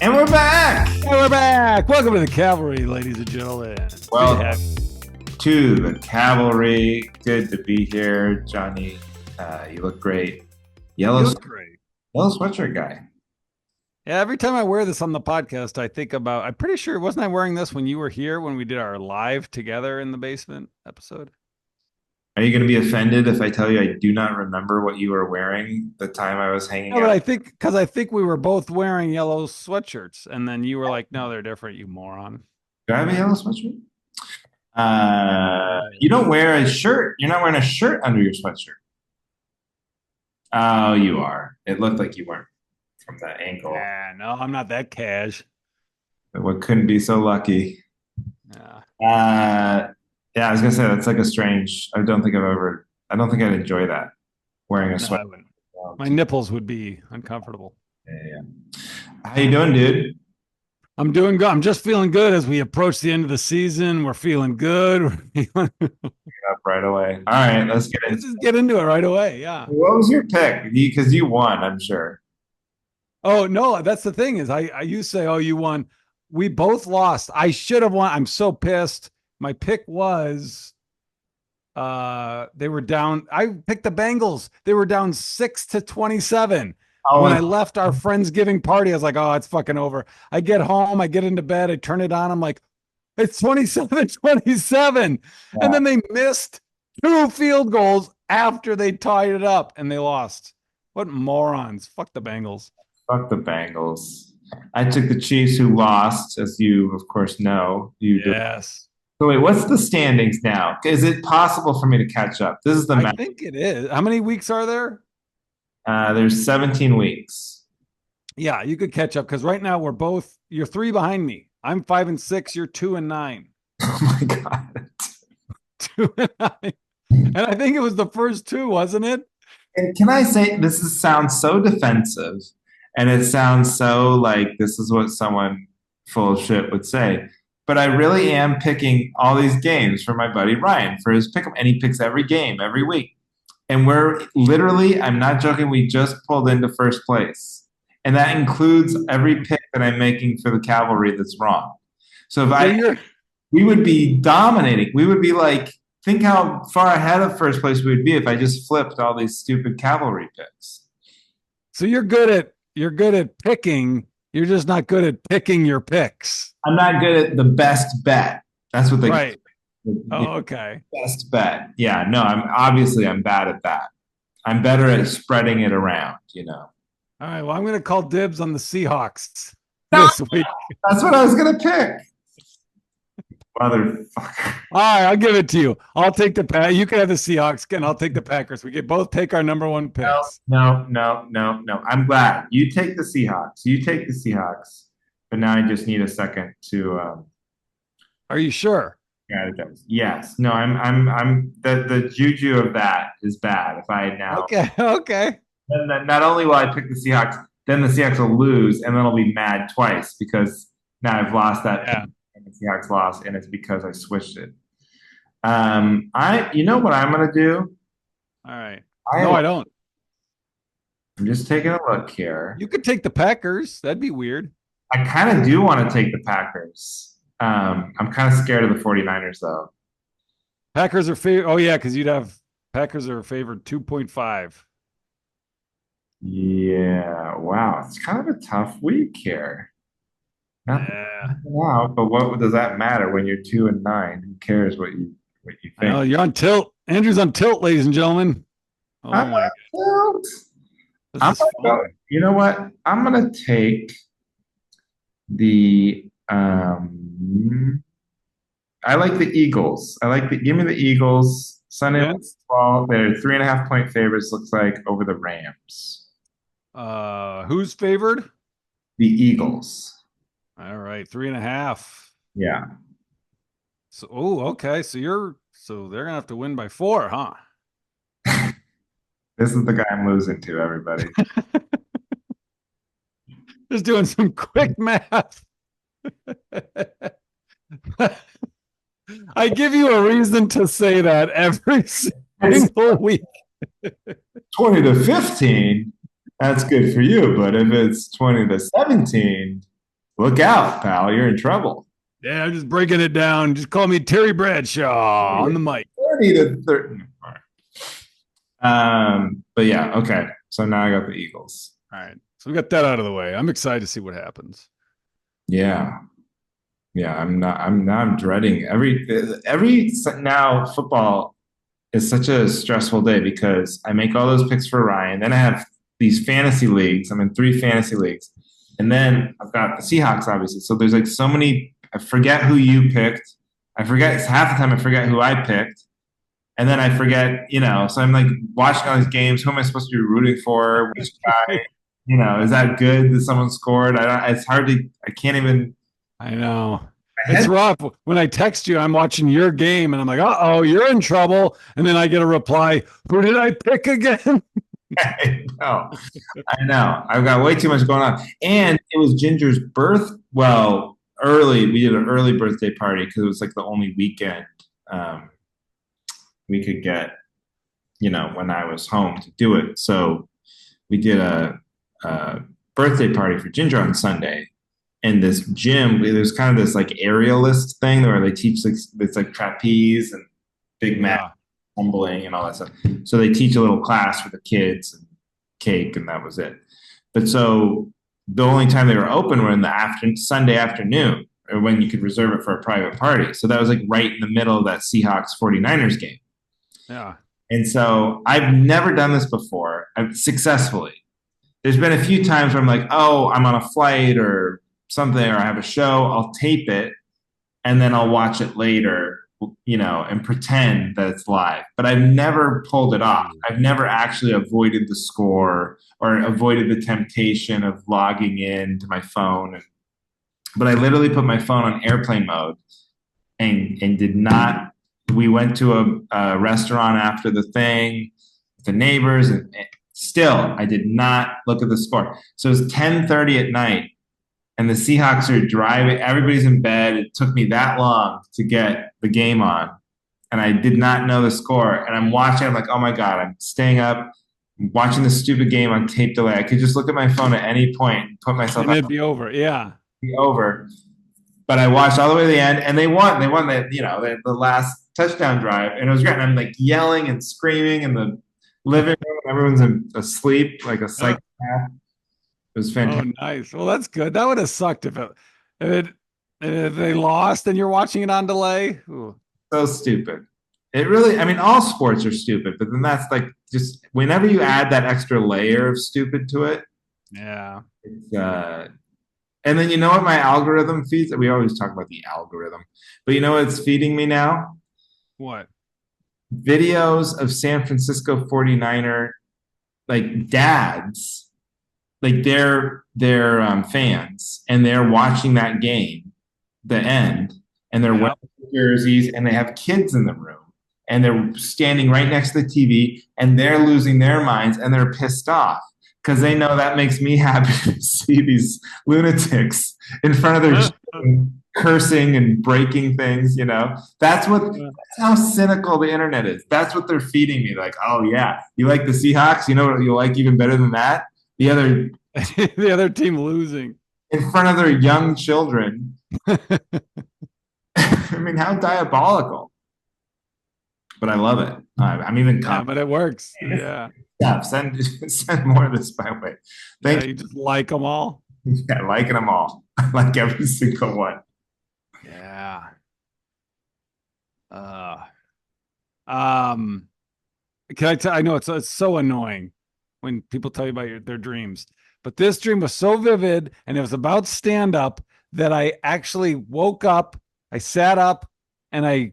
And we're back. And we're back. Welcome to the Cavalry, ladies and gentlemen. Well, to the Cavalry. Good to be here, Johnny. You look great. Yellow sweatshirt guy. Yeah, every time I wear this on the podcast, I think about, I'm pretty sure, wasn't I wearing this when you were here when we did our live together in the basement episode? Are you going to be offended if I tell you I do not remember what you were wearing the time I was hanging out? But I think we were both wearing yellow sweatshirts, and then you were like, "No, they're different, you moron." Do I have a yellow sweatshirt? You don't wear a shirt. You're not wearing a shirt under your sweatshirt. Oh, you are. It looked like you weren't from that angle. Yeah, no, I'm not that cash. What couldn't be so lucky? Yeah. Yeah, I was gonna say that's like a strange. I don't think I'd enjoy that wearing a sweater. My nipples would be uncomfortable. Yeah. How you doing, dude? I'm doing good. I'm just feeling good as we approach the end of the season. We're feeling good. Get up right away. All right, let's just get into it right away. Yeah. What was your pick? Because you won, I'm sure. Oh no, that's the thing is you say, oh, you won. We both lost. I should have won. I'm so pissed. My pick was they were down. I picked the Bengals. They were down 6-27. When I left our Friendsgiving party, I was like, oh, it's fucking over. I get home, I get into bed, I turn it on. I'm like, it's 27-27. Yeah. And then they missed 2 field goals after they tied it up and they lost. What morons. Fuck the Bengals. Fuck the Bengals. I took the Chiefs who lost, as you, of course, know. Yes. So wait, what's the standings now? Is it possible for me to catch up? This is the I think it is. How many weeks are there? There's 17 weeks. Yeah, you could catch up because right now you're 3 behind me. I'm 5-6, you're 2-9. Oh my God. 2-9. And I think it was the first 2, wasn't it? And can I say sounds so defensive and it sounds so like this is what someone full of shit would say. But I really am picking all these games for my buddy Ryan for his pick 'em, and he picks every game every week. And we're literally, I'm not joking, we just pulled into first place. And that includes every pick that I'm making for the Cavalry that's wrong. So we would be dominating. We would be like, think how far ahead of first place we would be if I just flipped all these stupid Cavalry picks. So you're good at picking. You're just not good at picking your picks. I'm not good at the best bet. That's what they right. Okay. Best bet. Yeah, no, I'm bad at that. I'm better at spreading it around, All right, well, I'm going to call dibs on the Seahawks this week. That's what I was going to pick. Motherfucker. All right, I'll give it to you. I'll take the Pack. You can have the Seahawks, and I'll take the Packers. We can both take our number 1 picks. No. I'm glad. You take the Seahawks. But now I just need a second to Are you sure? Yeah, it does. Yes. No, I'm the juju of that is bad. If I now Okay. Then not only will I pick the Seahawks, then the Seahawks will lose, and then I'll be mad twice because now I've lost that pick and the Seahawks lost, and it's because I switched it. You know what I'm gonna do? All right. I don't. I'm just taking a look here. You could take the Packers. That'd be weird. I kind of do want to take the Packers. I'm kind of scared of the 49ers, though. Packers are favored. Oh, yeah, because Packers are favored 2.5. Yeah. Wow. It's kind of a tough week here. Wow. But what does that matter when you're 2-9? Who cares what you think? I know, you're on tilt. Andrew's on tilt, ladies and gentlemen. Oh, I'm my God. You know what? I'm going to take the I like the Eagles. Give me the Eagles. Sunday football. They're 3.5-point favorites. Looks like over the Rams. Who's favored? The Eagles. All right, 3.5. Yeah. So, okay. So they're gonna have to win by 4, huh? This is the guy I'm losing to, everybody. Just doing some quick math. I give you a reason to say that every single week. 20-15, that's good for you. But if it's 20-17, Look out, pal. You're in trouble. Yeah, I'm just breaking it down. Just call me Terry Bradshaw on the mic. 30 to 30. All right. But yeah, okay. So now I got the Eagles. All right. So we got that out of the way. I'm excited to see what happens. Yeah. Yeah, I'm dreading every now football is such a stressful day because I make all those picks for Ryan. Then I have these fantasy leagues. I'm in 3 fantasy leagues. And then I've got the Seahawks, obviously. So there's like so many, I forget who you picked. I forget half the time I forget who I picked. And then I forget, so I'm like watching all these games. Who am I supposed to be rooting for? Which guy, is that good that someone scored? It's hard to, I can't even. I know. My It's head, rough. When I text you, I'm watching your game and I'm like, oh, you're in trouble. And then I get a reply, who did I pick again? I know. I know. I've got way too much going on. And it was Ginger's early. We did an early birthday party because it was like the only weekend um, we could get, when I was home to do it. So we did a birthday party for Ginger on Sunday. And this gym, there's kind of this like aerialist thing where they teach like it's like trapeze and big mat tumbling and all that stuff. So they teach a little class for the kids and cake, and that was it. But so the only time they were open were in the Sunday afternoon, or when you could reserve it for a private party. So that was like right in the middle of that Seahawks 49ers game. Yeah. And so I've never done this before successfully. There's been a few times where I'm like, oh, I'm on a flight or something, or I have a show, I'll tape it and then I'll watch it later, and pretend that it's live. But I've never pulled it off. I've never actually avoided the score or avoided the temptation of logging in to my phone. But I literally put my phone on airplane mode and did not. We went to a restaurant after the thing, with the neighbors, and still I did not look at the score. So it was 10:30 at night. And the Seahawks are driving. Everybody's in bed. It took me that long to get the game on. And I did not know the score. And I'm watching. I'm like, oh my God, I'm staying up, watching the stupid game on tape delay. I could just look at my phone at any point and put myself And out. it'd be over. Yeah. Be over. But I watched all the way to the end, and they won. They won the last touchdown drive. And it was great. And I'm like yelling and screaming in the living room. Everyone's asleep like a psychopath. It was fantastic. Oh, nice. Well, that's good. That would have sucked if they lost and you're watching it on delay. Ooh. So stupid. It really, I mean, all sports are stupid, but then that's like just whenever you add that extra layer of stupid to it, Yeah. it's, and then you know what my algorithm feeds? We always talk about the algorithm, but you know what it's feeding me now? What? Videos of San Francisco 49er, like dads, like they're fans, and they're watching that game, the end, and they're wearing jerseys, and they have kids in the room, and they're standing right next to the TV, and they're losing their minds, and they're pissed off because they know that makes me happy to see these lunatics in front of their children cursing and breaking things. That's how cynical the internet is. That's what they're feeding me. Like, oh yeah, you like the Seahawks? You know what you like even better than that? The other team losing in front of their young children. I mean, how diabolical! But I love it. I'm even. Yeah, but it works. Yeah. Yeah. Send more of this my way. Thanks. Yeah, you just like them all. Yeah, liking them all. I like every single one. Yeah. Can I tell? I know it's so annoying when people tell you about their dreams. But this dream was so vivid and it was about stand up that I actually woke up, I sat up, and I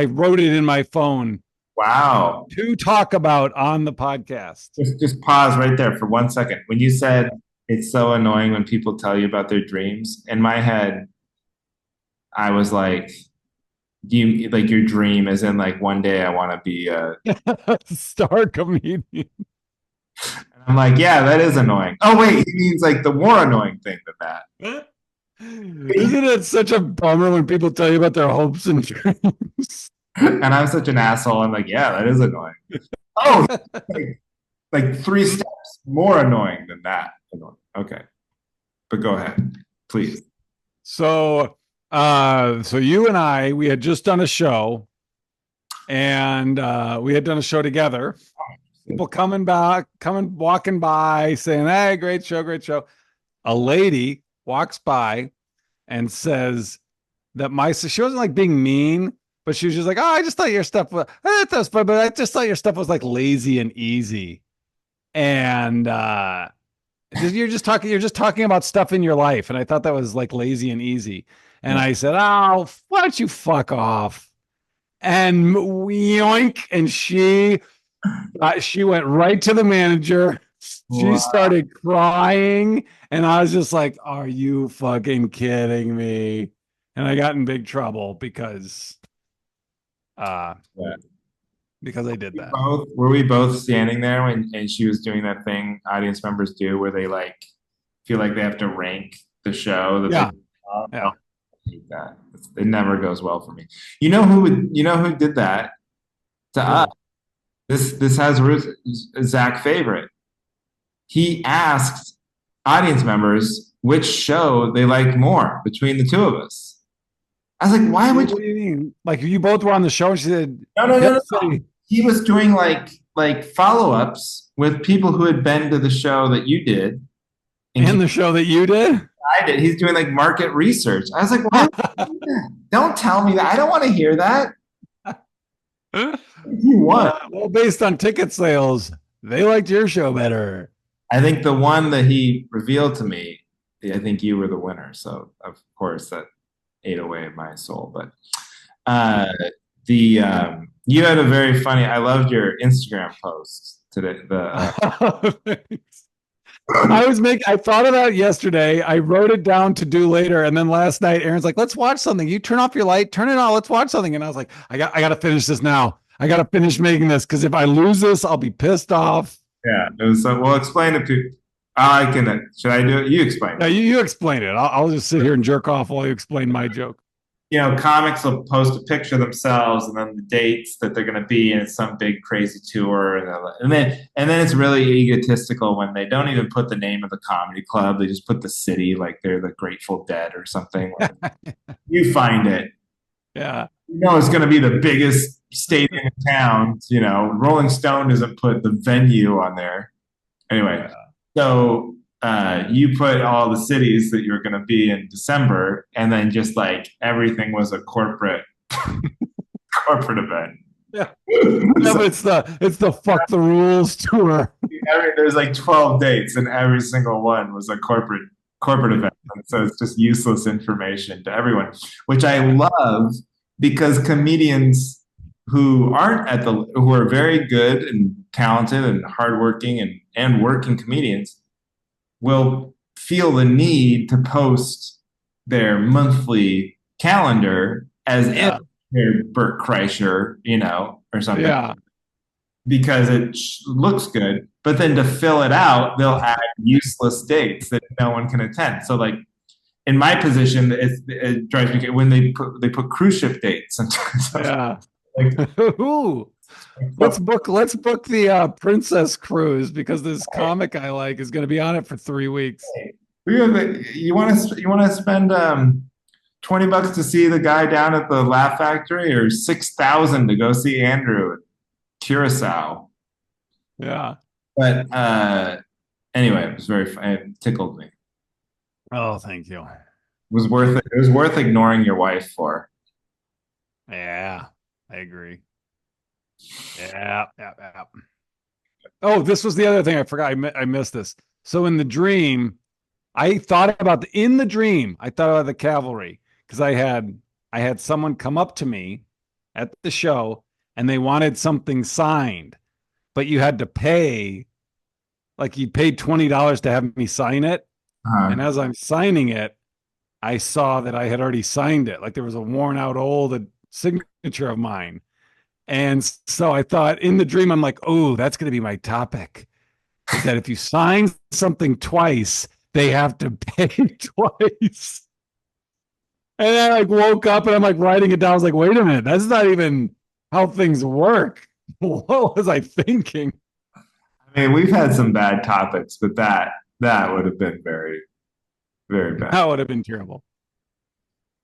wrote it in my phone. Wow. To talk about on the podcast. Just pause right there for 1 second. When you said it's so annoying when people tell you about their dreams, in my head, I was like, you like your dream is in like one day I want to be a star comedian. And I'm like, yeah, that is annoying. Oh wait, he means like the more annoying thing than that. Isn't it such a bummer when people tell you about their hopes and dreams? And I'm such an asshole. I'm like, yeah, that is annoying. Oh, like 3 steps more annoying than that. Okay, but go ahead, please. So you and I, we had just done a show, and we had done a show together. People coming back, coming walking by, saying, "Hey, great show, great show." A lady walks by and says that she wasn't like being mean, but she was just like, "Oh, I just thought your stuff was, fun, but I just thought your stuff was like lazy and easy." And you're just talking about stuff in your life, and I thought that was like lazy and easy. And Yeah. I said, "Oh, why don't you fuck off?" And yoink, and she went right to the manager. She Wow. started crying, and I was just like, "Are you fucking kidding me?" And I got in big trouble uh because I did that. Both were we both standing there when and she was doing that thing audience members do where they like feel like they have to rank the show that they Yeah, oh, yeah. I hate that. It never goes well for me. You know who did that to us? Who? This has roots. Zach favorite. He asked audience members which show they liked more between the two of us. I was like, why would What do you mean? Like you both were on the show, and she said, no, no, no, no, "Hit no. city." He was doing like follow-ups with people who had been to the show that you did and And the show that you did? I did. He's doing like market research. I was like, why would you do that? Don't tell me that. I don't want to hear that. If you want. Well, based on ticket sales, they liked your show better. I think the one that he revealed to me, I think you were the winner. So of course that ate away at my soul. But uh the you had a very funny I loved your Instagram post today. I thought of that yesterday. I wrote it down to do later. And then last night, Aaron's like, let's watch something. You turn off your light, turn it on, let's watch something. And I was like, I got to finish this now. I got to finish making this because if I lose this, I'll be pissed off. Yeah, it was so well explain it to I can should I do it? You explain Now it. you explain it. I'll just sit here and jerk off while you explain my joke. You know, comics will post a picture of themselves and then the dates that they're going to be in. It's some big crazy tour, and then it's really egotistical when they don't even put the name of the comedy club. They just put the city, like they're the Grateful Dead or something. Like, you find it, Yeah. you know, it's going to be the biggest stadium in town. You know, Rolling Stone doesn't put the venue on there. Anyway, Yeah. so you put all the cities that you were going to be in December, and then just like everything was a corporate event. Yeah. No, but it's the fuck the rules tour. There's like 12 dates, and every single one was a corporate event. And so it's just useless information to everyone, which I love because comedians who are very good and talented and hardworking and working comedians will feel the need to post their monthly calendar as if Yeah. they're Bert Kreischer, you know, or something, Yeah. because it looks good. But then to fill it out, they'll add useless dates that no one can attend. So, like in my position, it drives me when they put cruise ship dates and Yeah. like, Ooh. Let's book the Princess Cruise because this comic I like is going to be on it for 3 weeks. you want to spend $20 to see the guy down at the Laugh Factory, or 6,000 to go see Andrew at Curacao. Yeah. But anyway, it was very fun. It tickled me. It Oh, thank you. was worth it. It was worth ignoring your wife for. Yeah, I agree. Yeah, yeah, yeah. Oh, this was the other thing I forgot. I missed this. So in the dream, in the dream, I thought about the cavalry because I had someone come up to me at the show and they wanted something signed, but you had to pay, like you paid $20 to have me sign it. And Uh, as I'm signing it, I saw that I had already signed it. Like there was a worn out old signature of mine. And so I thought in the dream, I'm like, oh, that's going to be my topic. Is that if you sign something twice, they have to pay twice. And then I like woke up and I'm like writing it down. I was like, wait a minute, that's not even how things work. What was I thinking? I mean, we've had some bad topics, but that would have been very, very bad. That would have been terrible.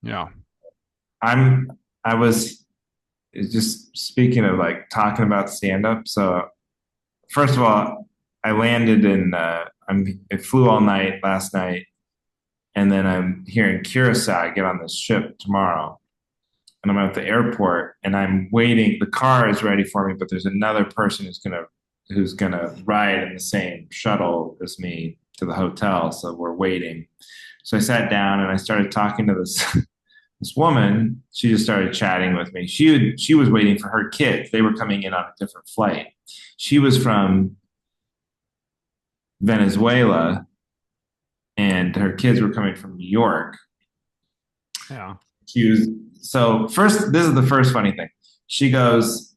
Yeah. I'm I was just speaking of like talking about stand up. So first of all, I landed in I flew all night last night, and then I'm here in Curacao. I get on this ship tomorrow, and I'm at the airport, and I'm waiting. The car is ready for me, but there's another person who's gonna ride in the same shuttle as me to the hotel. So we're waiting. So I sat down and I started talking to this woman. She just started chatting with me. She was waiting for her kids. They were coming in on a different flight. She was from Venezuela, and her kids were coming from New York. Yeah. She was so first. This is the first funny thing. She goes,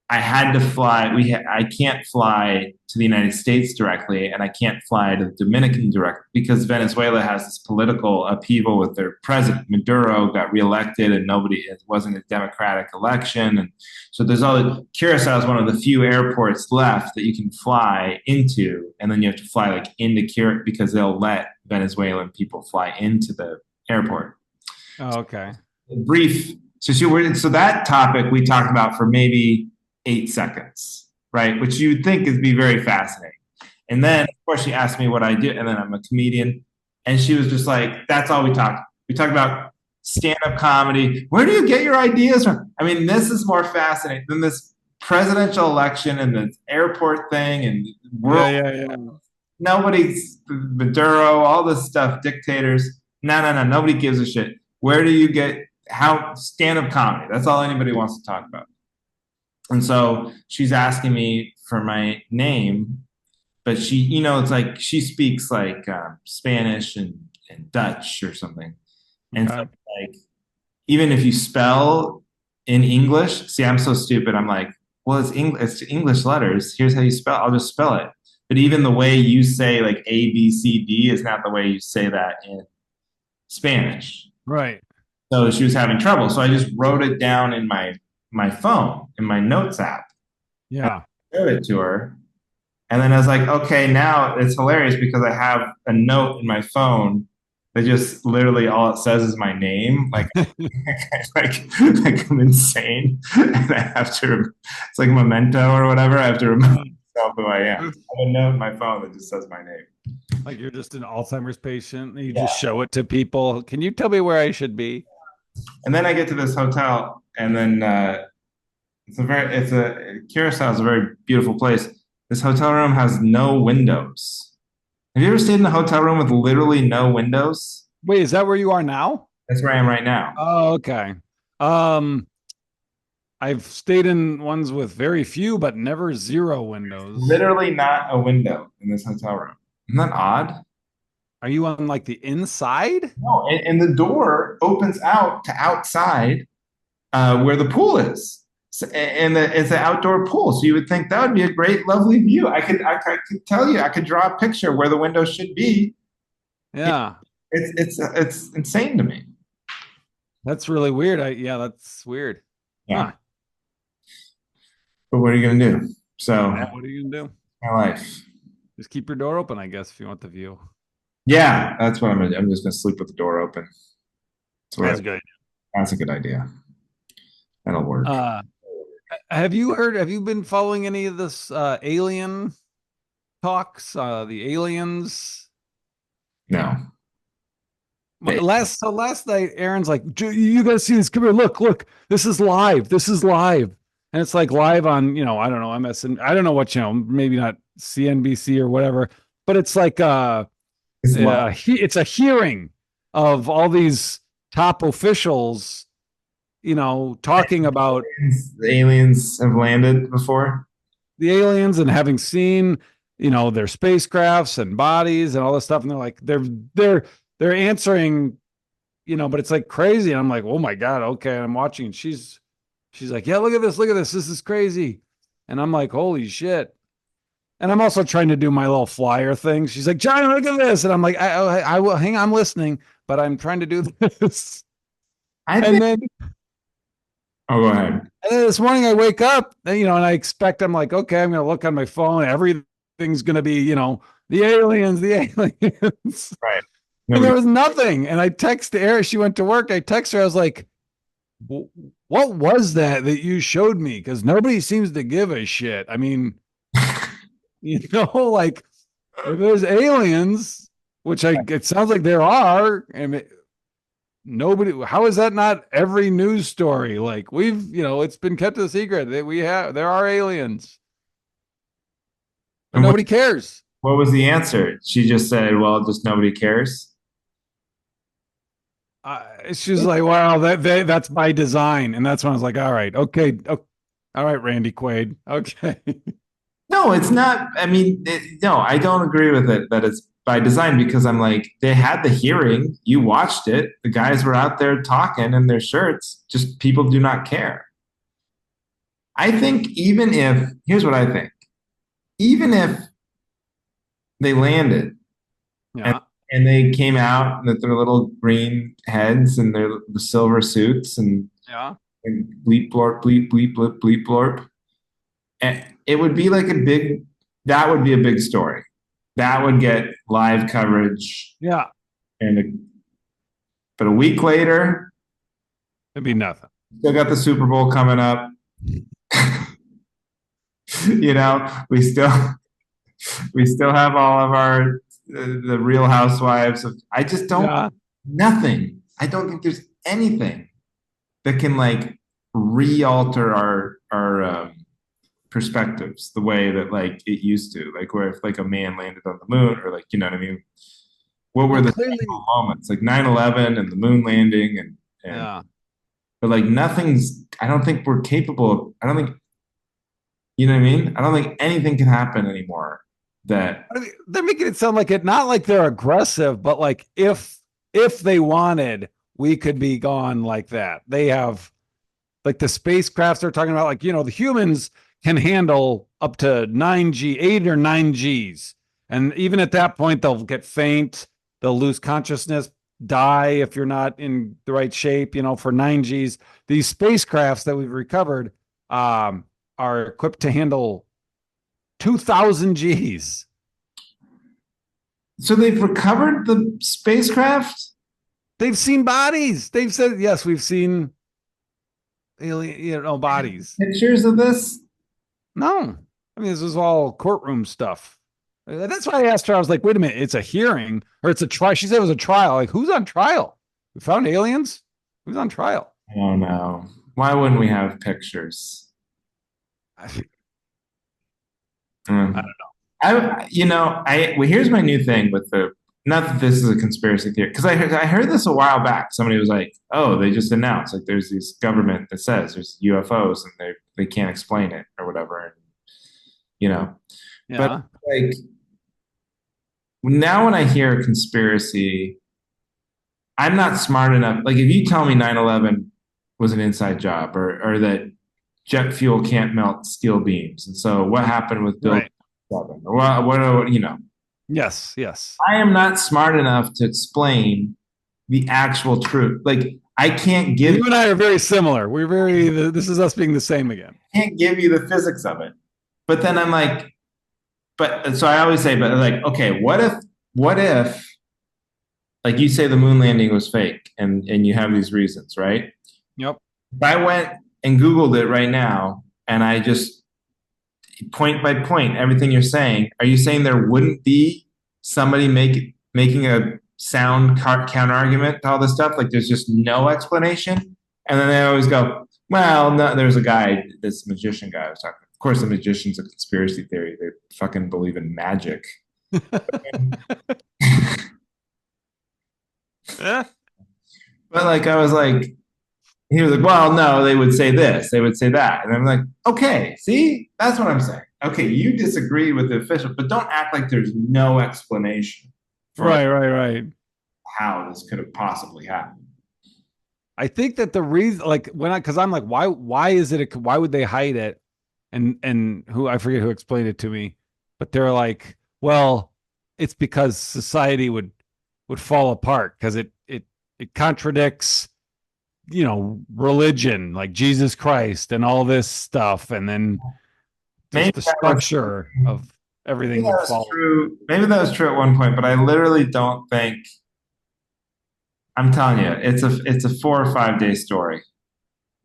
I had to fly. I can't fly to the United States directly, and I can't fly to the Dominican directly because Venezuela has this political upheaval with their president. Maduro got reelected, and it wasn't a democratic election, and so there's all. Curacao is one of the few airports left that you can fly into, and then you have to fly like into Curacao because they'll let Venezuelan people fly into the airport. Oh, okay. Brief. So that topic we talked about for maybe 8 seconds, right? Which you would think would be very fascinating. And then, of course, she asked me what I do, and then I'm a comedian, and she was just like, "That's all we talked. We talked about stand-up comedy. Where do you get your ideas from?" I mean, this is more fascinating than this presidential election and the airport thing and Yeah, world. yeah, yeah. Nobody's Maduro, all this stuff, dictators. No, no, no. Nobody gives a shit. Where do you get how stand-up comedy? That's all anybody wants to talk about. And so she's asking me for my name, but it's like she speaks like Spanish and Dutch or something. And so, Okay. like, even if you spell in English, see, I'm so stupid. I'm like, well, it's English letters. Here's how you spell. I'll just spell it. But even the way you say like A, B, C, D is not the way you say that in Spanish. Right. So she was having trouble. So I just wrote it down in my phone, in my notes app. I Yeah. showed it to her. And then I was like, okay, now it's hilarious because I have a note in my phone that just literally all it says is my name. Like, like I'm insane. And I have to, it's like a memento or whatever. I have to remind myself who I am. I have a note in my phone that just says my name. Like you're just an Alzheimer's patient and you Yeah. just show it to people. Can you tell me where I should be? And then I get to this hotel, and then Curacao is a very beautiful place. This hotel room has no windows. Have you ever stayed in a hotel room with literally no windows? Wait, is that where you are now? That's where I am right now. Oh, okay. Um, I've stayed in ones with very few, but never zero windows. Literally not a window in this hotel room. Isn't that odd? Are you on like the inside? No, and the door opens out to outside where the pool is. So, and it's an outdoor pool. So you would think that would be a great, lovely view. I could tell you, I could draw a picture where the window should be. Yeah, It's insane to me. that's really weird. Yeah, that's weird. Yeah. Huh. But what are you gonna do? So Yeah, what are you gonna do? my life. Just keep your door open, I guess, if you want the view. Yeah, that's what I'm gonna do. I'm just gonna sleep with the door open. That's good. That's a good idea. That'll work. Have you been following any of this alien talks? The aliens. No. Last night, Aaron's like, You gotta see this. Come here, look. This is live. This is live." And it's like live on, I don't know, MSN. I don't know what channel, maybe not CNBC or whatever, but it's like it's a hearing of all these top officials, talking about The aliens have landed before. the aliens and having seen, their spacecrafts and bodies and all this stuff. And they're like, they're answering, but it's like crazy. And I'm like, oh my God, okay. And I'm watching, and she's like, yeah, look at this, this is crazy. And I'm like, holy shit. And I'm also trying to do my little flyer thing. She's like, John, look at this. And I'm like, I will hang on, I'm listening, but I'm trying to do this. I And think. then Oh, go ahead. And then this morning I wake up, and I expect, I'm like, okay, I'm going to look on my phone. Everything's going to be, the aliens, the aliens. Right. And there Nobody. was nothing. And I text Eric. She went to work. I text her. I was like, what was that you showed me? Because nobody seems to give a shit. I mean, like if there's aliens, which it sounds like there are, and nobody, how is that not every news story? Like it's been kept a secret that there are aliens, but And nobody cares. what was the answer? She just said, "Well, just nobody cares." She's like, "Wow, that's by design," and that's when I was like, "All right, okay, all right, Randy Quaid, okay." No, it's not. I mean, no, I don't agree with it that it's by design because I'm like, they had the hearing, you watched it, the guys were out there talking in their shirts, just people do not care. I think even if, here's what I think, even if they landed and, Yeah, and they came out with their little green heads and their the silver suits yeah. and bleep blorp bleep bleep bleep bleep blorp, and it would be like a big, that would be a big story. That would get live coverage. Yeah, And but a week later, it'd be nothing. still got the Super Bowl coming up. We still have all of our the Real Housewives of. I just don't Yeah, nothing. I don't think there's anything that can like re-alter our perspectives the way that like it used to. Like where if like a man landed on the moon or like what I mean. What were well, the clearly, moments like 9/11 and the moon landing and yeah. but like nothing's. I don't think we're capable of. I don't think you know what I mean. I don't think anything can happen anymore. That I mean, they're making it sound like it not like they're aggressive, but like if they wanted, we could be gone like that. They have like the spacecrafts they're talking about, like the humans can handle up to 9G, 8 or 9 Gs. And even at that point, they'll get faint, they'll lose consciousness, die if you're not in the right shape, for 9 Gs. These spacecrafts that we've recovered are equipped to handle 2000 Gs. so they've recovered the spacecraft They've seen bodies. They've said, yes, we've seen alien, bodies. pictures of this. No, I mean, this is all courtroom stuff. That's why I asked her. I was like, wait a minute, it's a hearing or it's a trial. She said it was a trial. Like, who's on trial? We found aliens? Who's on trial? I don't know. Why wouldn't we have pictures? I Mm. don't Well, here's my new thing with the. Not that this is a conspiracy theory, because I heard this a while back. Somebody was like, "Oh, they just announced like there's this government that says there's UFOs and they can't explain it or whatever." And, but yeah. like now when I hear a conspiracy, I'm not smart enough. Like if you tell me 9/11 was an inside job or that jet fuel can't melt steel beams, and so what happened with Bill Right. 7 or what. Yes. Yes. I am not smart enough to explain the actual truth. Like I can't give You and I are very similar. This is us being the same again. can't give you the physics of it. But then I'm like, but so I always say, but like, okay, what if like you say the moon landing was fake and you have these reasons, right? Yep. If I went and Googled it right now and I just point by point everything you're saying, are you saying there wouldn't be somebody making a sound counter argument to all this stuff? Like there's just no explanation. And then they always go, well, no, there's a guy, this magician guy I was talking. Of course, the magician's a conspiracy theory. They fucking believe in magic. Yeah. But like I was like, he was like, well, no, they would say this, they would say that. And I'm like, okay, see, that's what I'm saying. Okay, you disagree with the official, but don't act like there's no explanation for Right. Right. Right. how this could have possibly happened. I think that the reason, like because I'm like, why is it? Why would they hide it? And who I forget who explained it to me, but they're like, well, it's because society would fall apart because it contradicts, religion like Jesus Christ and all this stuff, and then Maybe just the that was, structure of maybe everything that would was fall. true. Maybe that was true at one point, but I literally don't think I'm telling you, it's a 4 or 5 day story.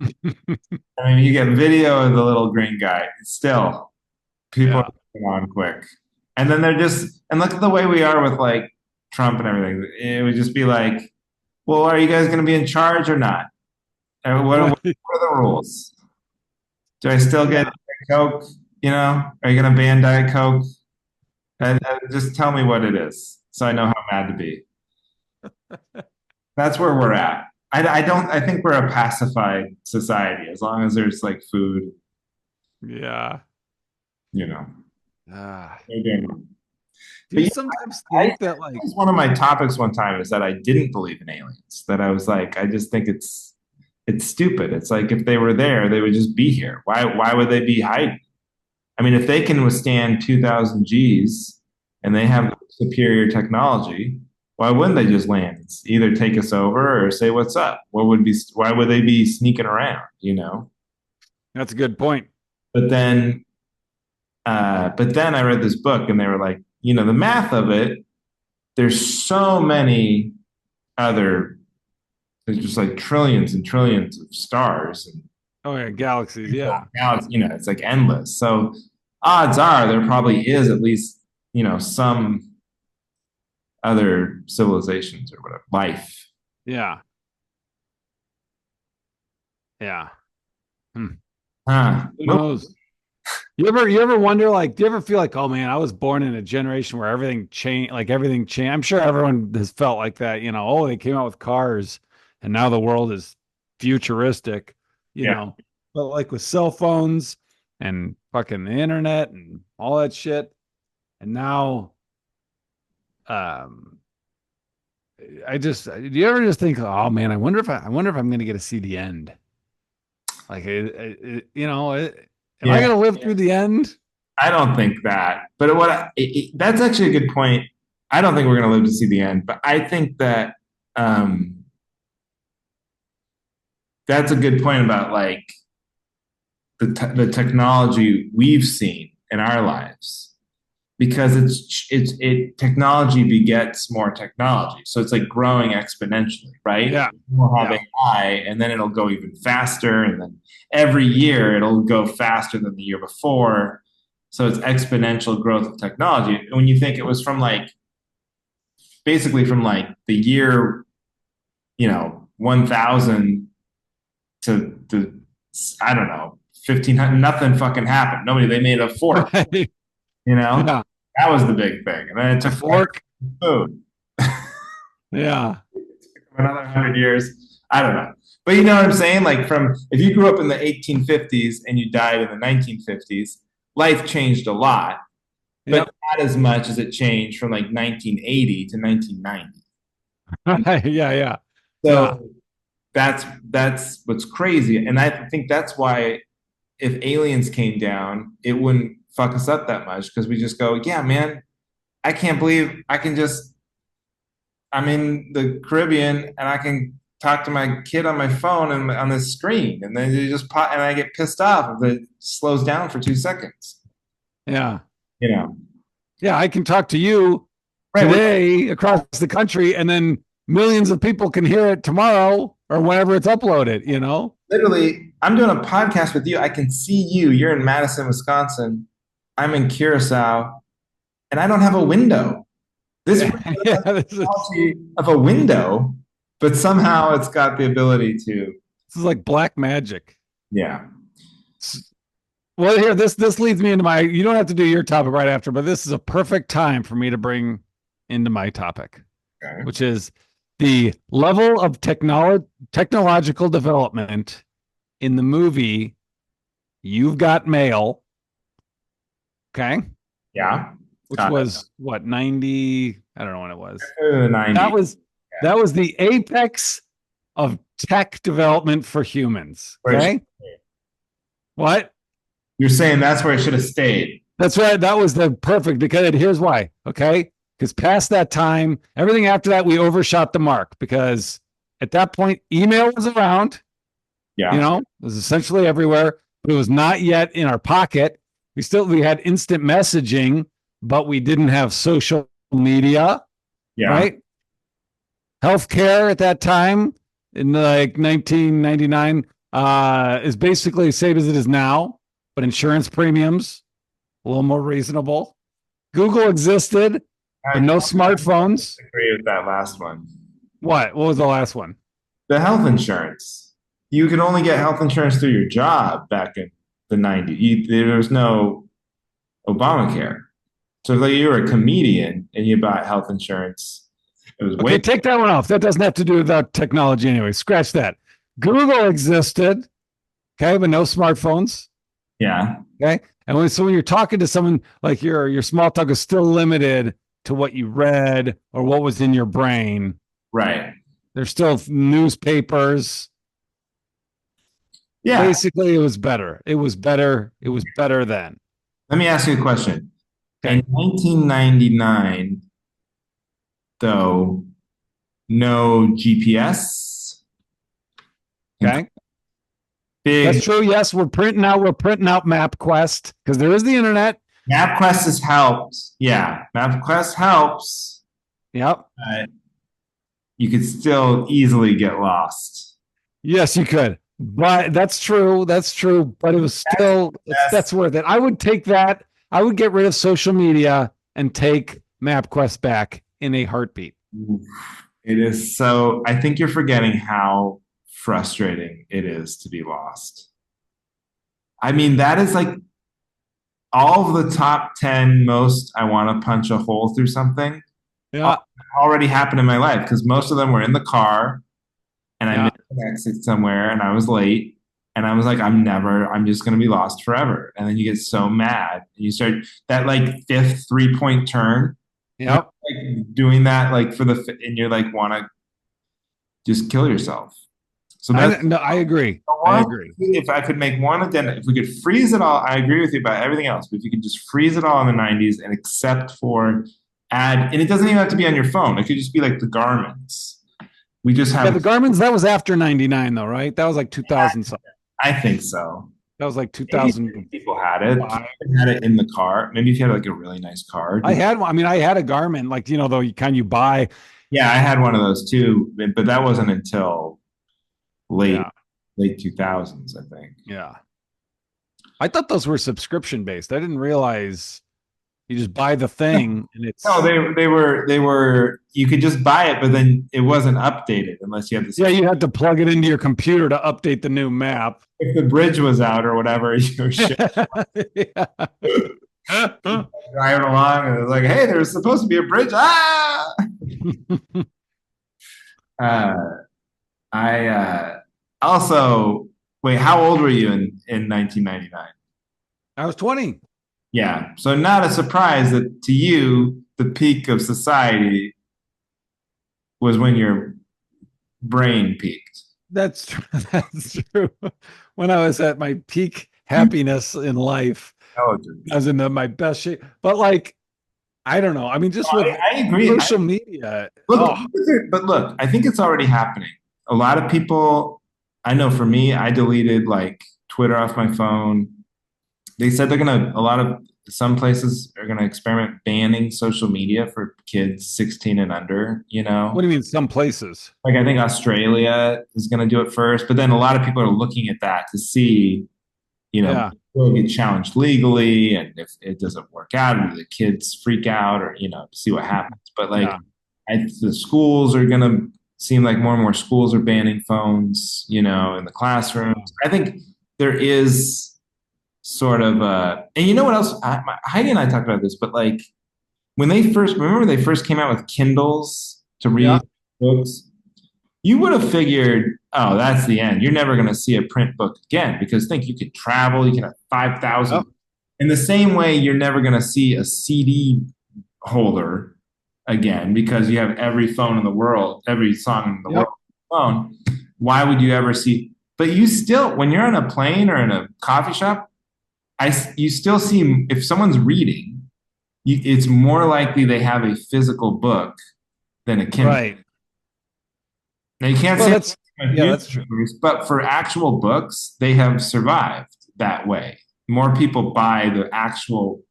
I mean, you get video of the little green guy. Still, people are Yeah. moving on quick. And then they're just, and look at the way we are with like Trump and everything. It would just be like, well, are you guys going to be in charge or not? What Right. are the rules? Do I still get Yeah. Coke? You know, are you going to ban Diet Coke? And just tell me what it is so I know how mad to be. That's where we're at. I don't, I think we're a pacified society as long as there's like food, Yeah. you know. Ah. We're doing- Do But you yeah, sometimes I, think that that like, was one of my topics one time is that I didn't believe in aliens. That I was like, I just think it's stupid. It's like if they were there, they would just be here. Why would they be hiding? I mean, if they can withstand 2,000 Gs and they have superior technology, why wouldn't they just land? Either take us over or say what's up? Why would they be sneaking around, you know? that's a good point. But then but then I read this book and they were like, the math of it, there's so many other there's just like trillions and trillions of stars and Oh yeah, galaxies. Yeah. now it's like endless. So odds are there probably is at least, some other civilizations or whatever, life. Yeah. Yeah. Hmm. Huh. Who knows? You ever wonder like do you ever feel like, oh man, I was born in a generation where everything changed, like everything changed. I'm sure everyone has felt like that, oh, they came out with cars and now the world is futuristic, you Yeah. know. But like with cell phones and fucking the internet and all that shit. And now um do you ever just think, oh man, I wonder if I'm gonna get to see the end. Like am I Yeah. gonna live through the end? I don't think that. But that's actually a good point. I don't think we're going to live to see the end, but I think that um, that's a good point about like the technology we've seen in our lives because it technology begets more technology. So it's like growing exponentially, right? Yeah. We'll have Yeah. AI and then it'll go even faster. And then every year it'll go faster than the year before. So it's exponential growth of technology. And when you think it was from like basically from like the year, 1000 to the, I don't know, 1500, nothing fucking happened. They made a fork, Right. you know? Yeah. That was the big thing. And then it A took forever fork. for food. Yeah. Another 100 years. I don't know. But you know what I'm saying? Like from if you grew up in the 1850s and you died in the 1950s, life changed a lot, but Yep. not as much as it changed from like 1980 to 1990. Yeah. Yeah. Yeah. So that's what's crazy. And I think that's why if aliens came down, it wouldn't fuck us up that much because we just go, yeah, man, I can't believe I'm in the Caribbean and I can talk to my kid on my phone and on the screen, and then they just pop, and I get pissed off if it slows down for 2 seconds. Yeah. You know, Yeah. I can talk to you right? today across the country, and then millions of people can hear it tomorrow or whenever it's uploaded. Literally, I'm doing a podcast with you. I can see you. You're in Madison, Wisconsin. I'm in Curacao, and I don't have a window. This Yeah. really Yeah. has the technology of a window, but somehow it's got the ability to, This is like black magic. yeah. Well, here, this leads me into my, you don't have to do your topic right after, but this is a perfect time for me to bring into my topic, Okay. which is the level of technological development in the movie You've Got Mail. Okay. Yeah. Which was what, 90? I don't know when it was. The 90s. That was the apex of tech development for humans. Okay. What? You're saying that's where it should have stayed. That's right. That was the perfect, because here's why. Okay. Because past that time, everything after that, we overshot the mark because at that point, email was around, Yeah. it was essentially everywhere, but it was not yet in our pocket. We had instant messaging, but we didn't have social media. Yeah. Right. Healthcare at that time in like 1999 is basically the same as it is now, but insurance premiums a little more reasonable. Google existed, but I no smartphones. agree with that last one. What was the last one? The health insurance. You could only get health insurance through your job back in the 90s. There was no Obamacare. So if like you were a comedian and you bought health insurance, it was Okay, way. take that one off. That doesn't have to do with that technology anyway. Scratch that. Google existed, okay, but no smartphones. Yeah. Okay. And when you're talking to someone, like your small talk is still limited to what you read or what was in your brain. Right. There's still newspapers. Yeah. Basically, it was better. It was better. It was better then. Let me ask you a question. Okay. In 1999, though, no GPS. Okay. Big That's true. Yes, we're printing out MapQuest because there is the internet. MapQuest has helped. Yeah, MapQuest helps. Yep. But you could still easily get lost. Yes, you could. But that's true. That's true. But it was still that's worth it. I would take that. I would get rid of social media and take MapQuest back in a heartbeat. It is so. I think you're forgetting how frustrating it is to be lost. I mean, that is like all of the top 10 most I want to punch a hole through something Yeah. already happened in my life because most of them were in the car and I Yeah. missed an exit somewhere and I was late and I was like, I'm just going to be lost forever. And then you get so mad. And you start that like fifth 3-point turn, Yep. like doing that like and you're like, want to just kill yourself. So that's No, I agree. I agree. if I could make one addendum, if we could freeze it all, I agree with you about everything else. But if you could just freeze it all in the 90s and except for and it doesn't even have to be on your phone. It could just be like the Garmin's. We just Yeah, have the Garmin's, that was after 99 though, right? That was like 2000 something. I think so. That was like Maybe 2000. people had it. People had it in the car. Maybe if you had like a really nice car. I had one. I mean, I had a Garmin, like, though you kind of you buy. Yeah, I had one of those too, but that wasn't until late Yeah. late 2000s, I think. Yeah. I thought those were subscription based. I didn't realize you just buy the thing and it's No, they were you could just buy it, but then it wasn't updated unless you had this. yeah, you had to plug it into your computer to update the new map. If the bridge was out or whatever, you shit Yeah. driving along and it was like, hey, there's supposed to be a bridge. Ah. uh, I also wait. How old were you in 1999? I was 20. Yeah, so not a surprise that to you the peak of society was when your brain peaked. That's true. That's true. When I was at my peak happiness in life, Intelligence. I was in my best shape. But like, I don't know. I mean, just with I agree. social media. Look, but look, I think it's already happening. A lot of people, I know for me, I deleted like Twitter off my phone. They said some places are gonna experiment banning social media for kids 16 and under, What do you mean some places? Like I think Australia is gonna do it first, but then a lot of people are looking at that to see, Yeah. will get challenged legally, and if it doesn't work out, do the kids freak out or to see what happens. But like the schools are gonna seem like more and more schools are banning phones, in the classrooms. I think there is sort of and you know what else? Heidi and I talked about this, but like when they first came out with Kindles to read books, you would have figured, oh, that's the end. You're never going to see a print book again because think you could travel, you can have 5,000. In the same way, you're never going to see a CD holder again because you have every phone in the world, every song in the world phone. Why would you ever see? But you still, when you're on a plane or in a coffee shop, you still see if someone's reading, it's more likely they have a physical book than a Kindle. Right. Now you can't say that's true. But for actual books, they have survived that way. More people buy the actual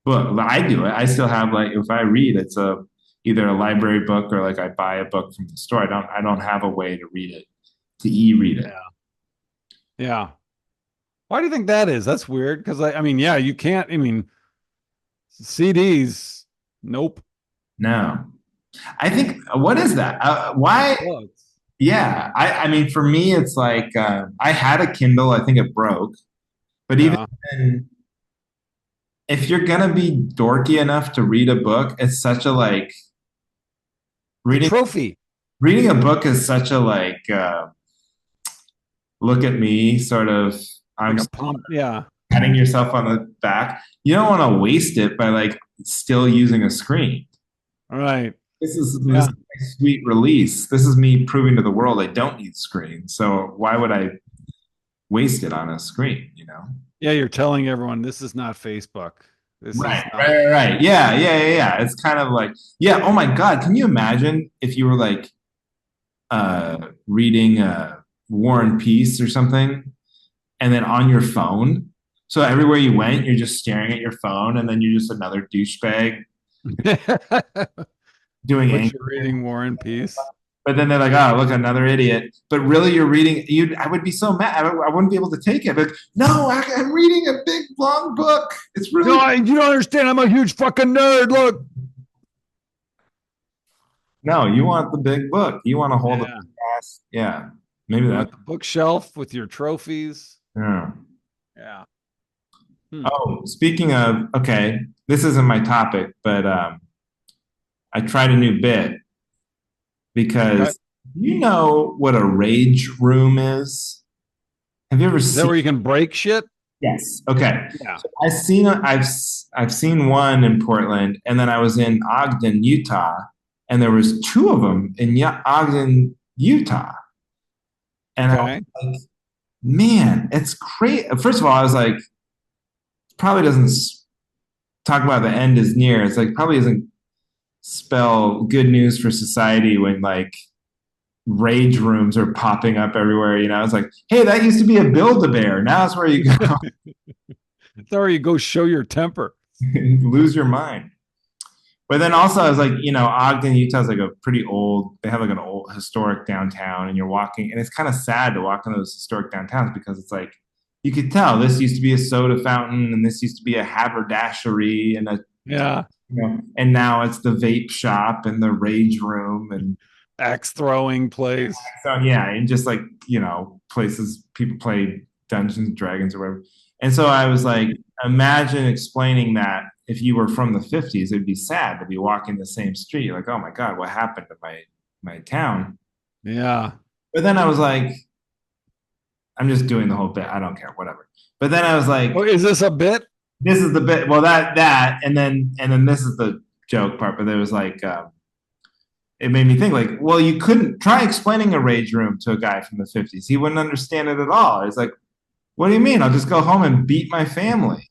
book. I do it. I still have if I read, it's a either a library book or like I buy a book from the store. I don't have a way to read it, to e-read it. Yeah. Yeah. Why do you think that is? That's weird. Because I mean, yeah, you can't. I mean, CDs. Nope. No. I think what is that? Why? Books. Yeah. I mean, for me, it's like I had a Kindle. I think it broke, but even Yeah. then, if you're gonna be dorky enough to read a book, it's such a like It's a reading trophy. reading a book is such a like look at me sort of. I'm Like a pump. Yeah. patting yourself on the back. You don't want to waste it by like still using a screen. All right. This is Yeah. my sweet release. This is me proving to the world I don't need screens. So why would I waste it on a screen? You know? Yeah. You're telling everyone this is not Facebook. This is Right, not. right, right, right. Yeah. It's kind of like, yeah. Oh my God, can you imagine if you were like reading War and Peace or something, and then on your phone? So everywhere you went, you're just staring at your phone, and then you're just another douchebag doing But anything. you're reading War and Peace. But then they're like, "Oh, look, another idiot." But really, you're reading. You, I would be so mad. I wouldn't be able to take it. But no, I'm reading a big long book. It's No, really you don't understand. I'm a huge fucking nerd. Look. no. You want the big book. You want to hold the Yeah. fast. Yeah, maybe You that. want the bookshelf with your trophies. Yeah. Yeah. Hmm. Oh, speaking of, okay, this isn't my topic, but I tried a new bit Okay. because you know what a rage room is? Have you ever Is that seen? where you can break shit? Yes. Okay. Yeah. So I've seen one in Portland, and then I was in Ogden, Utah, and there was two of them in Ogden, Utah, and I was Okay. like, man, it's great. First of all, I was like, probably doesn't talk about the end is near. It's like probably doesn't spell good news for society when like rage rooms are popping up everywhere. You know, it's like, hey, that used to be a Build-A-Bear. Now it's where you go Sorry, you go show your temper. and lose your mind. But then also, I was like, you know, Ogden, Utah is like a pretty old. They have like an old historic downtown, and you're walking, and it's kind of sad to walk in those historic downtowns because it's like you could tell this used to be a soda fountain, and this used to be a haberdashery, and a Yeah. you know, and now it's the vape shop and the rage room, and Axe throwing place. so yeah, and just like you know, places people play Dungeons and Dragons or whatever. And so I was like, imagine explaining that if you were from the 50s, it'd be sad to be walking the same street. Like, oh my God, what happened to my town? Yeah. But then I was like, I'm just doing the whole bit. I don't care, whatever. But then I was like, Oh, is this a bit? this is the bit. Well, that, and then this is the joke part. But it was like, it made me think like, well, you couldn't try explaining a rage room to a guy from the 50s. He wouldn't understand it at all. He's like, what do you mean? I'll just go home and beat my family.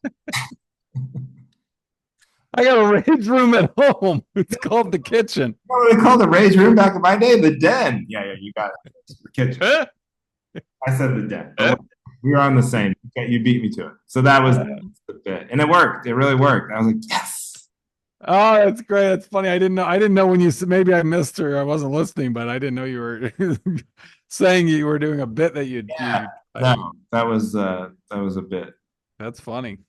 I got a rage room at home. It's called the kitchen. What do they call the rage room back in my day? The den. Yeah, you got it. The kitchen. I said the den. But we were on the same. You beat me to it. So that was the bit, and it worked. It really worked. I was like, yes. Oh, that's great. That's funny. I didn't know. I didn't know when you said, maybe I missed her. I wasn't listening, but I didn't know you were saying you were doing a bit that Yeah. No, that was a bit. that's funny.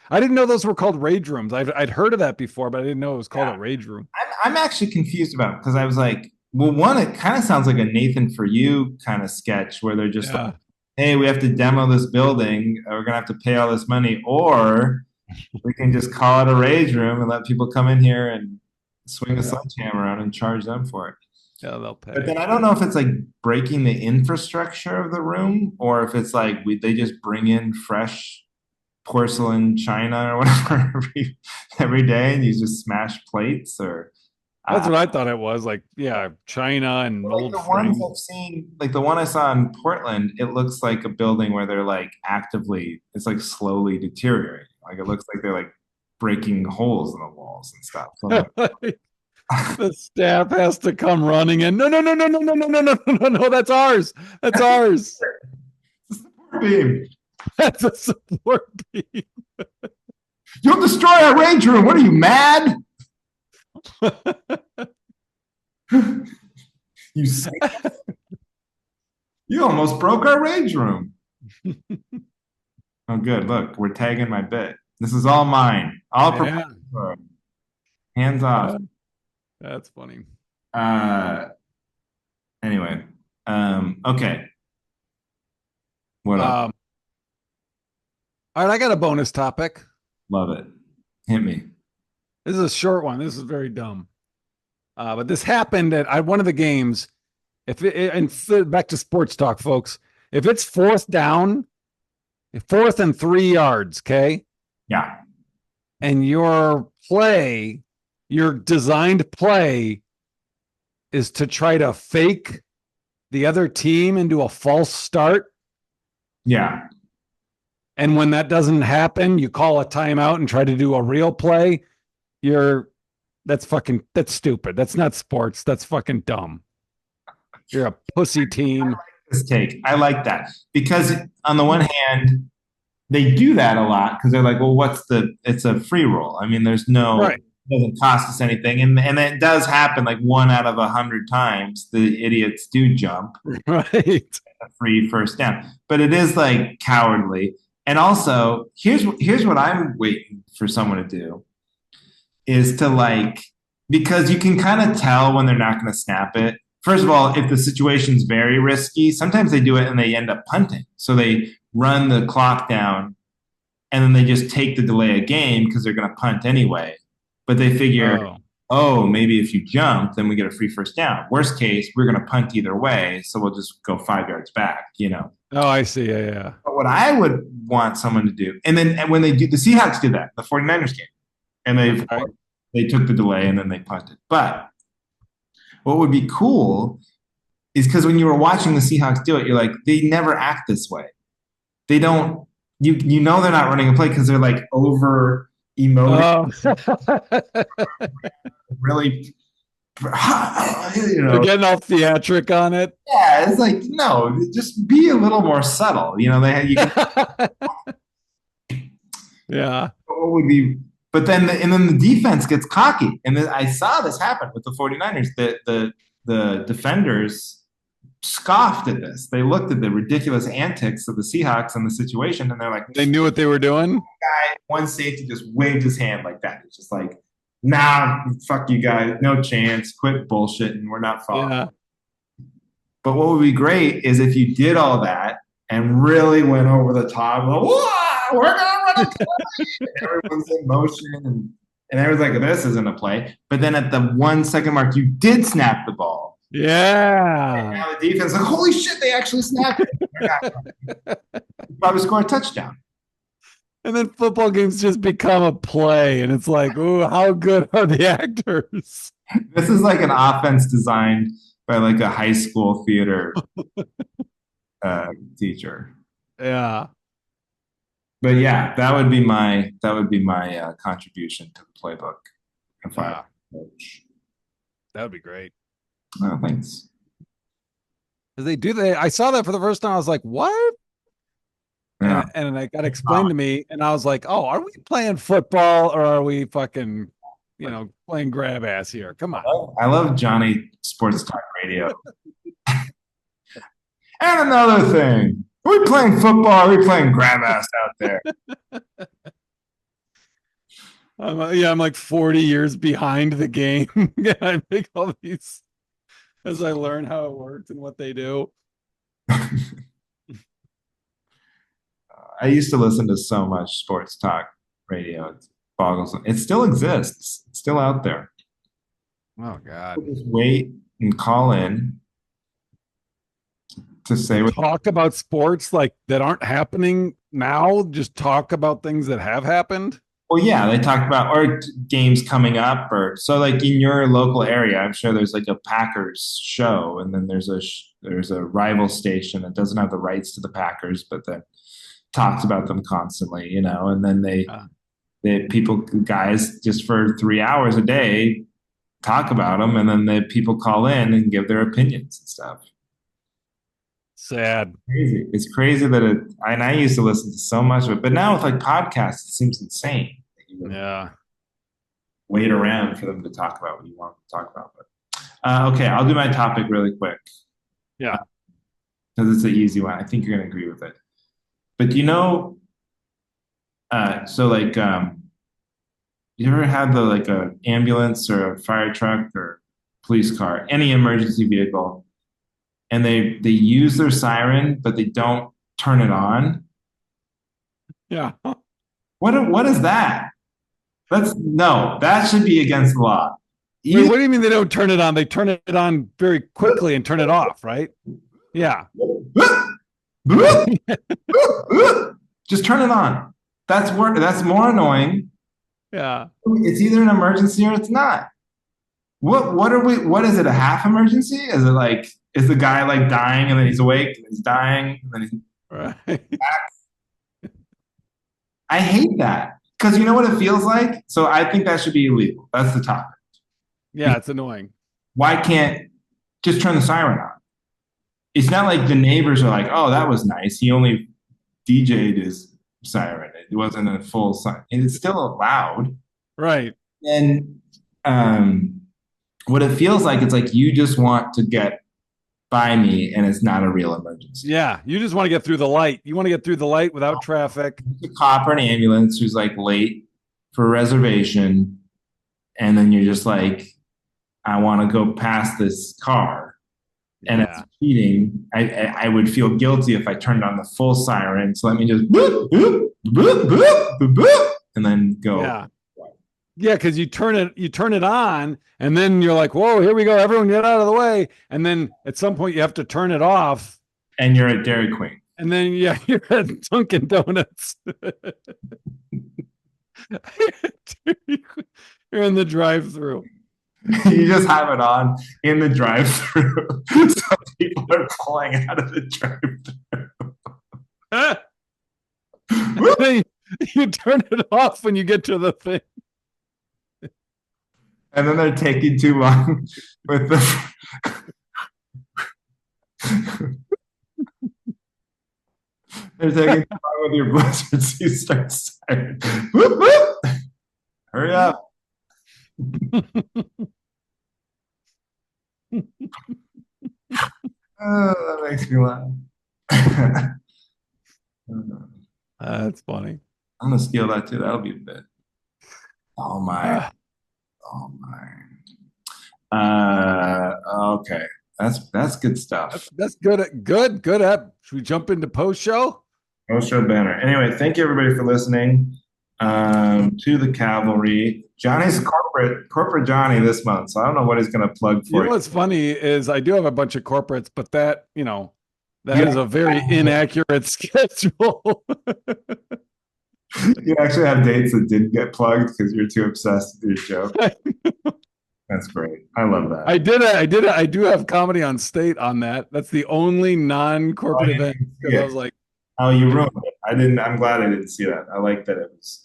I didn't know those were called rage rooms. I'd heard of that before, but I didn't know it was called Yeah. a rage room. I'm actually confused about it because I was like, well, one, it kind of sounds like a Nathan for You kind of sketch where they're just like, Yeah. hey, we have to demo this building. We're gonna have to pay all this money, or we can just call it a rage room and let people come in here and swing a Yeah. sledgehammer around and charge them for it. Yeah, they'll But pay. then I don't know if it's like breaking the infrastructure of the room or if it's like they just bring in fresh porcelain china or whatever every day and you just smash plates or That's uh, what I thought it was. Like, yeah, China and like old the ones frame. I've seen, like the one I saw in Portland, it looks like a building where they're like actively, it's like slowly deteriorating. Like it looks like they're like breaking holes in the walls and stuff. So I'm The staff has to come running in. No, no, no, no, no, no, no, no, no, no, no, no. That's ours. That's ours. like, beam. That's a support beam. You'll destroy our rage room. What are you mad? You say you almost broke our rage room. Oh, good. Look, we're tagging my bit. This is all mine. All Yeah, proprietary. Hands off. uh, that's funny. Uh, anyway. Okay. What up? Um, all right, I got a bonus topic. Love it. Hit me. This is a short one. This is very dumb. But this happened at one of the games. Back to sports talk, folks. If it's fourth down, 4th and 3 yards, okay, Yeah. and your designed play is to try to fake the other team into a false start. Yeah. And when that doesn't happen, you call a timeout and try to do a real play. That's stupid. That's not sports. That's fucking dumb. You're a pussy team. This take. I like that because on the one hand, they do that a lot because they're like, well, it's a free roll. I mean, Right. it doesn't cost us anything. And it does happen like 1 out of 100 times. The idiots do jump Right. a free first down, but it is like cowardly. And also, here's what I'm waiting for someone to do is to like, because you can kind of tell when they're not going to snap it. First of all, if the situation's very risky, sometimes they do it and they end up punting. So they run the clock down and then they just take the delay of game because they're going to punt anyway. But they figure, oh, maybe if you jump, then we get a free first down. Worst case, we're going to punt either way. So we'll just go 5 yards back, you know. Oh, I see. Yeah, yeah. But what I would want someone to do, and when they do, the Seahawks did that, the 49ers game, and they took the delay and then they punted. But what would be cool is because when you were watching the Seahawks do it, you're like, they never act this way. They don't. You know they're not running a play because they're like over emoting, really. They're getting all theatric on it. Yeah, it's like no, just be a little more subtle. You know, Yeah. what would be, but then the defense gets cocky, and then I saw this happen with the 49ers. The defenders scoffed at this. They looked at the ridiculous antics of the Seahawks and the situation, and they're like, they knew what they were doing. One safety just waved his hand like that. It's just like, nah, fuck you guys, no chance. Quit bullshitting. We're not following. Yeah. But what would be great is if you did all that and really went over the top. We're gonna run a play. Everyone's in motion and everyone's like, this isn't a play. But then at the 1 second mark, you did snap the ball. Yeah. And now the defense like, holy shit, they actually snapped it. You probably score a touchdown. And then football games just become a play, and it's like, ooh, how good are the actors? This is like an offense designed by like a high school theater teacher. Yeah. But yeah, that would be my contribution to the playbook. If I coach. That would be great. Oh, thanks. I saw that for the first time. I was like, what? Yeah. And it got explained to me, and I was like, oh, are we playing football or are we fucking, playing grab ass here? Come on. I love Johnny Sports Talk Radio. And another thing, are we playing football? Or are we playing grab ass out there? I'm like 40 years behind the game. I make all these as I learn how it works and what they do. I used to listen to so much sports talk radio. It boggles. It still exists. It's still out there. Oh God! People just wait and call in to say talk about sports like that aren't happening now. Just talk about things that have happened. Well, yeah, they talk about or games coming up, or so like in your local area. I'm sure there's like a Packers show, and then there's a rival station that doesn't have the rights to the Packers, but then talks about them constantly, and then they guys just for 3 hours a day talk about them, and then the people call in and give their opinions and stuff. Sad. It's crazy that I used to listen to so much of it, but now with like podcasts, it seems insane. Yeah. wait around for them to talk about what you want to talk about. But okay, I'll do my topic really quick Yeah. because it's an easy one. I think you're going to agree with it. But so like, you ever had the like a ambulance or a fire truck or police car, any emergency vehicle, and they use their siren, but they don't turn it on? Yeah. What is that? That should be against the law. Wait, what do you mean they don't turn it on? They turn it on very quickly and turn it off, right? Yeah. Just turn it on. That's more annoying. Yeah. It's either an emergency or it's not. What is it, a half emergency? Is it like, is the guy like dying and then he's awake and he's dying and then he's Right. I hate that. Because you know what it feels like? So I think that should be illegal. That's the topic. Yeah, it's annoying. Why can't just turn the siren on? It's not like the neighbors are like, oh, that was nice. He only DJ'd his siren. It wasn't a full siren. And it's still loud. Right. And what it feels like, it's like you just want to get by me and it's not a real emergency. Yeah. You just want to get through the light. You want to get through the light without traffic. A cop or an ambulance who's like late for a reservation. And then you're just like, I want to go past this car. And it's cheating. I would feel guilty if I turned on the full siren. So let me just boop, boop, boop, boop, boop, boop, and then go. Yeah. Yeah, because you turn it on, and then you're like, whoa, here we go. Everyone get out of the way. And then at some point you have to turn it off. And you're at Dairy Queen. And then you're at Dunkin' Donuts. You're in the drive-through. You just have it on in the drive-through, so people are pulling out of the drive-through. You turn it off when you get to the thing. And then they're taking too long with the. They're taking too long with your blizzard, so you start siren. Whoop, whoop. Hurry up. Oh, that makes me laugh. That's funny. I'm gonna steal that too. That'll be a bit. Oh my. Oh my. Okay. That's good stuff. That's good. Good app. Should we jump into post show? Post show banner. Anyway, thank you everybody for listening to the Cavalry. Johnny's corporate Johnny this month, so I don't know what he's going to plug for. You know what's funny is I do have a bunch of corporates, but that is a very inaccurate schedule. You actually have dates that didn't get plugged because you're too obsessed with your show. That's great. I love that. I do have Comedy on State on that. That's the only non-corporate event. I was like, oh, you ruined it. I'm glad I didn't see that. I like that it was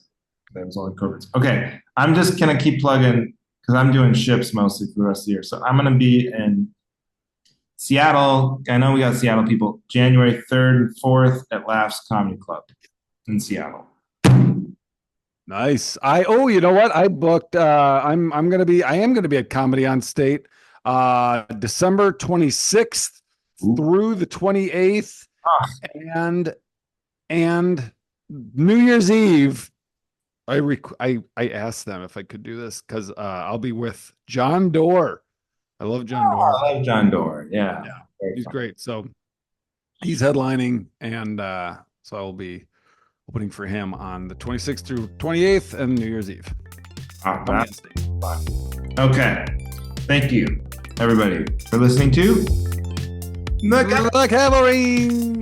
only corporates. Okay. I'm just going to keep plugging because I'm doing ships mostly for the rest of the year. So I'm going to be in Seattle. I know we got Seattle people. January 3rd and 4th at Laughs Comedy Club in Seattle. Nice. You know what? I booked I am gonna be at Comedy on State December 26th through the 28th. And New Year's Eve. I asked them if I could do this because I'll be with John Doerr. I love John Doerr. I love John Doerr. Yeah. He's great. So he's headlining, and so I'll be opening for him on the 26th through 28th and New Year's Eve. That's fun. Okay. Thank you, everybody, for listening to the Cavalry.